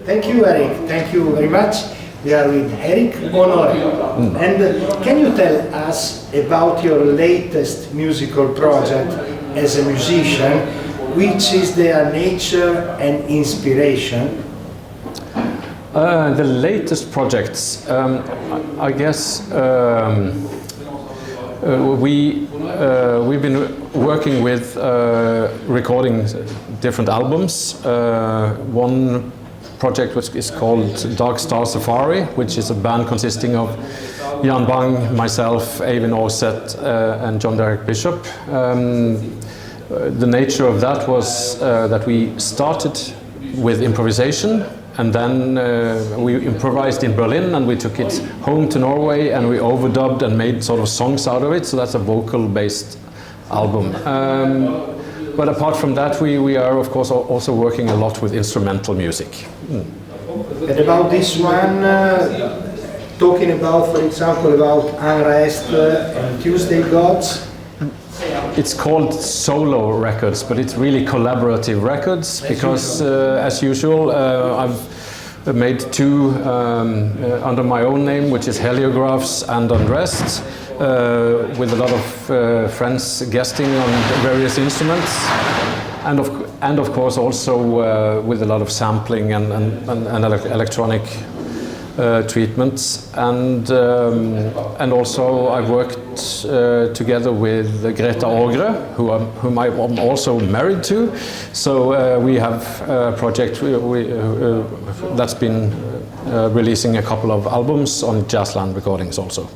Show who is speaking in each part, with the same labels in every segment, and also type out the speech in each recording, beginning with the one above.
Speaker 1: Thank you, Erik. Thank you very much. We are with Erik Honore. And can you tell us about your latest musical project as a musician, which is their nature and inspiration?
Speaker 2: The latest projects, I guess we've been working with recording different albums. One project which is called Dark Star Safari, which is a band consisting of Jan Bang, myself, Eivind Aarseth, and John Derek Bishop. The nature of that was that we started with improvisation, and then we improvised in Berlin, and we took it home to Norway, and we overdubbed and made sort of songs out of it. So that's a vocal-based album. But apart from that, we are of course also working a lot with instrumental music.
Speaker 1: And about this one, talking about, for example, about Unrest and Tuesday Gods.
Speaker 2: It's called solo records, but it's really collaborative records because, as usual, I've made two under my own name, which is Heliographs and Undressed, with a lot of friends guesting on various instruments, and of course also with a lot of sampling and electronic treatments, and also I've worked together with Greta Ågre, whom I'm also married to. So we have a project that's been releasing a couple of albums on Jazzland Recordings also.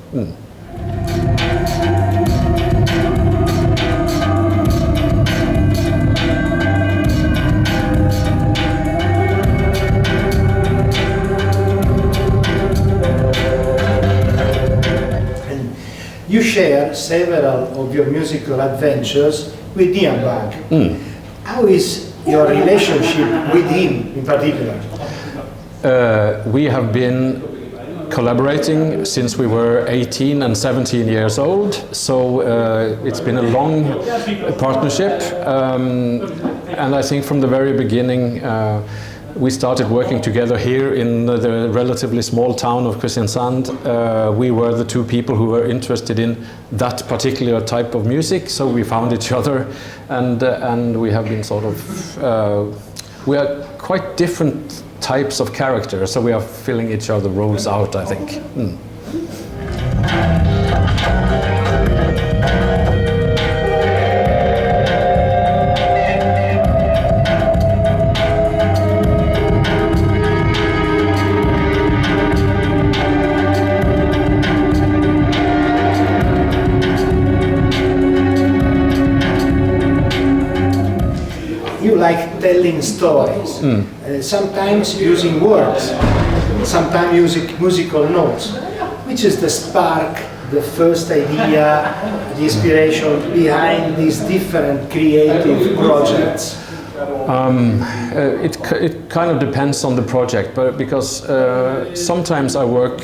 Speaker 1: You share several of your musical adventures with Jan Bang. How is your relationship with him in particular?
Speaker 2: We have been collaborating since we were 18 and 17 years old, so it's been a long partnership, and I think from the very beginning we started working together here in the relatively small town of Kristiansand. We were the two people who were interested in that particular type of music, so we found each other, and we have been sort of, we are quite different types of characters, so we are filling each other's roles out, I think.
Speaker 1: You like telling stories, sometimes using words, sometimes using musical notes. Which is the spark, the first idea, the inspiration behind these different creative projects?
Speaker 2: It kind of depends on the project, but because sometimes I work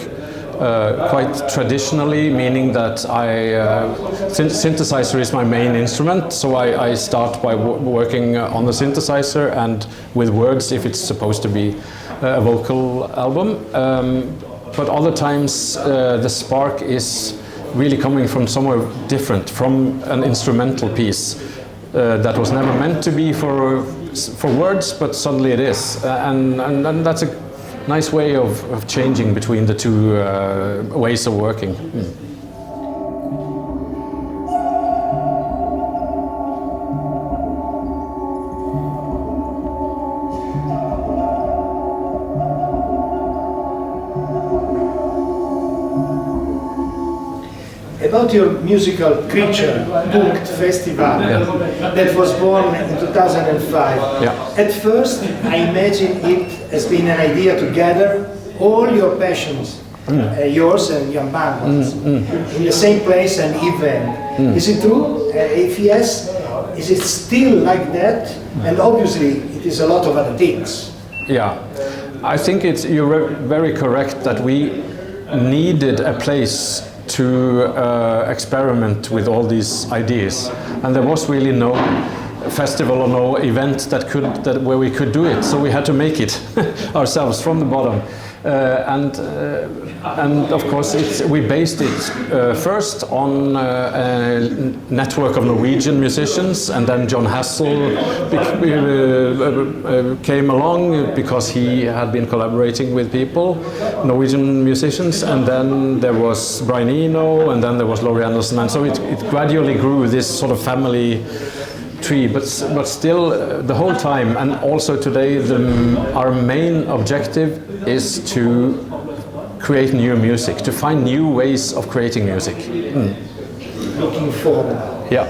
Speaker 2: quite traditionally, meaning that synthesizer is my main instrument, so I start by working on the synthesizer and with words if it's supposed to be a vocal album. But other times the spark is really coming from somewhere different, from an instrumental piece that was never meant to be for words, but suddenly it is, and that's a nice way of changing between the two ways of working.
Speaker 1: About your musical creature, Punkt Festival, that was born in 2005. At first, I imagine it has been an idea to gather all your passions, yours and Jan Bang's, in the same place and event. Is it true? If yes, is it still like that? And obviously, it is a lot of other things.
Speaker 2: Yeah, I think you're very correct that we needed a place to experiment with all these ideas, and there was really no festival or no event where we could do it. So we had to make it ourselves from the bottom. And of course we based it first on a network of Norwegian musicians, and then John Hassel came along because he had been collaborating with people, Norwegian musicians, and then there was Brian Eno, and then there was Laurie Anderson, and so it gradually grew this sort of family tree, but still the whole time, and also today our main objective is to create new music, to find new ways of creating music.
Speaker 1: Looking forward.
Speaker 2: Yeah.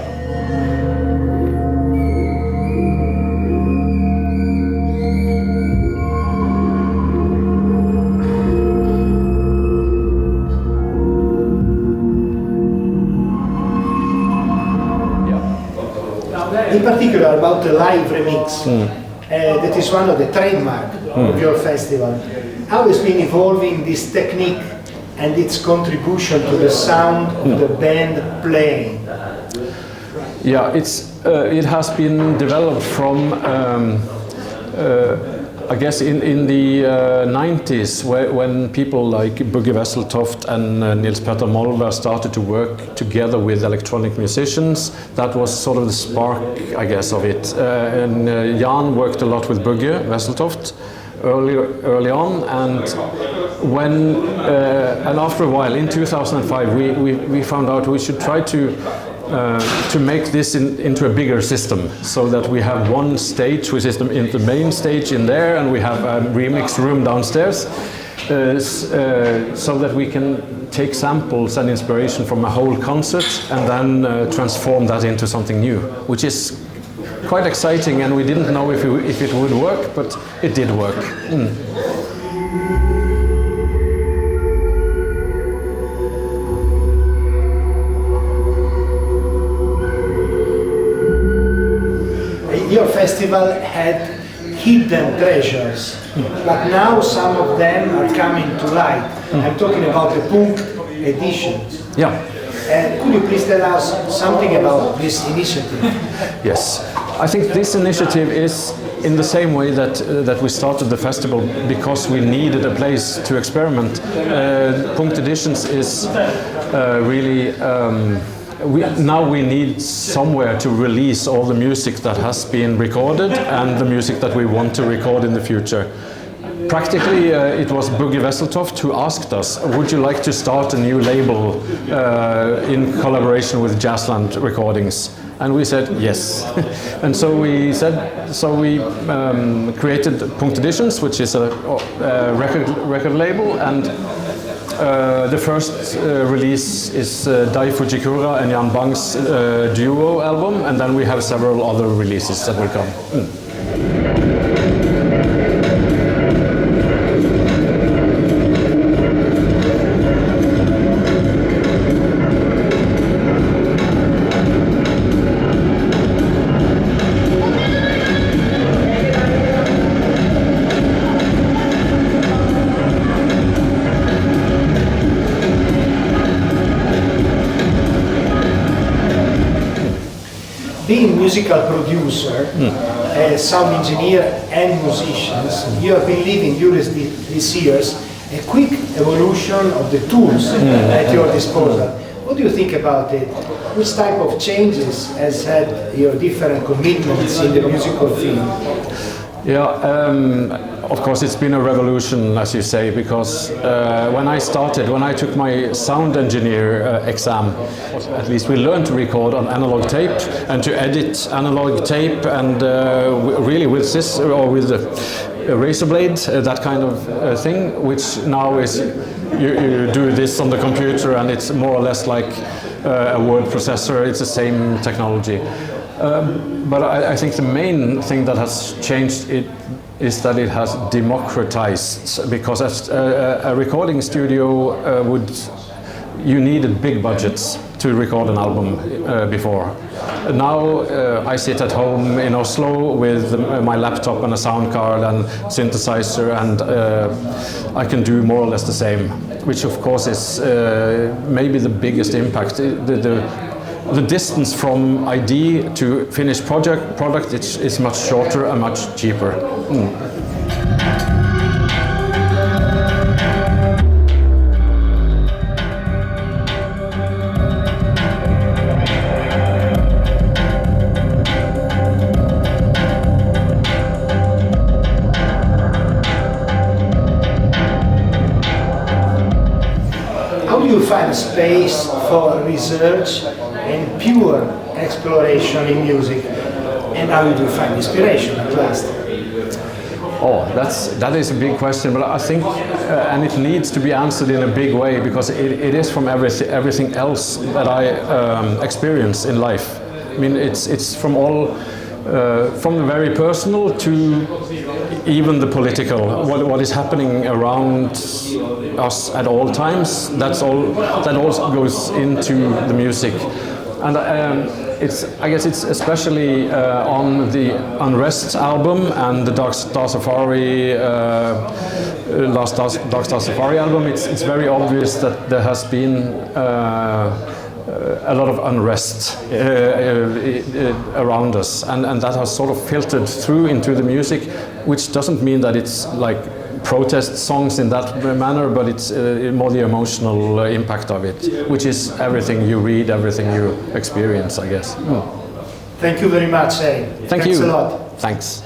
Speaker 1: In particular about the live remix, that is one of the trademark of your festival. How has been evolving this technique and its contribution to the sound of the band playing?
Speaker 2: Yeah, it has been developed from I guess in the 90s, when people like Bugge Wesseltoft and Nils Petter Molvær started to work together with electronic musicians, that was sort of the spark, I guess, of it. And Jan worked a lot with Bugge Wesseltoft early on, and and after a while, in 2005, we found out we should try to make this into a bigger system, so that we have one stage, which is the main stage in there, and we have a remix room downstairs, so that we can take samples and inspiration from a whole concert and then transform that into something new, which is quite exciting, and we didn't know if it would work, but it did work.
Speaker 1: Your festival had hidden treasures, but now some of them are coming to light. I'm talking about the Punkt editions.
Speaker 2: Yeah.
Speaker 1: And could you please tell us something about this initiative?
Speaker 2: Yes. I think this initiative is in the same way that we started the festival because we needed a place to experiment. Punkt Editions is really now we need somewhere to release all the music that has been recorded and the music that we want to record in the future. Practically, it was Bugge Wesseltoft who asked us, would you like to start a new label in collaboration with Jazzland Recordings? And we said yes. And so we created Punkt Editions, which is a record label, and the first release is Dai Fujikura and Jan Bang's duo album, and then we have several other releases that will come.
Speaker 1: Being musical producer, sound engineer and musicians, you have been living during these years a quick evolution of the tools at your disposal. What do you think about it? Which type of changes has had your different commitments in the musical field?
Speaker 2: Yeah, of course it's been a revolution, as you say, because when I took my sound engineer exam, at least we learned to record on analog tape and to edit analog tape, and really with this or with a razor blade, that kind of thing, which now is you do this on the computer and it's more or less like a word processor. It's the same technology. But I think the main thing that has changed it is that it has democratized, because as a recording studio you needed big budgets to record an album before. Now I sit at home in Oslo with my laptop and a sound card and synthesizer, and I can do more or less the same, which of course is maybe the biggest impact. the distance from idea to finished product is much shorter and much cheaper.
Speaker 1: How do you find space for research and pure exploration in music? And how do you find inspiration at last?
Speaker 2: Oh, that is a big question, but I think, and it needs to be answered in a big way, because it is from everything else that I experience in life. I mean, it's from all, from the very personal to even the political. What is happening around us at all times, that also goes into the music. And I guess it's especially on the Unrest album and the Dark Star Safari, last Dark Star Safari album. It's very obvious that there has been a lot of unrest around us, and that has sort of filtered through into the music, which doesn't mean that it's like protest songs in that manner, but it's more the emotional impact of it, which is everything you read, everything you experience, I guess.
Speaker 1: Thank you very much, Erik.
Speaker 2: Thanks
Speaker 1: a lot.
Speaker 2: Thanks.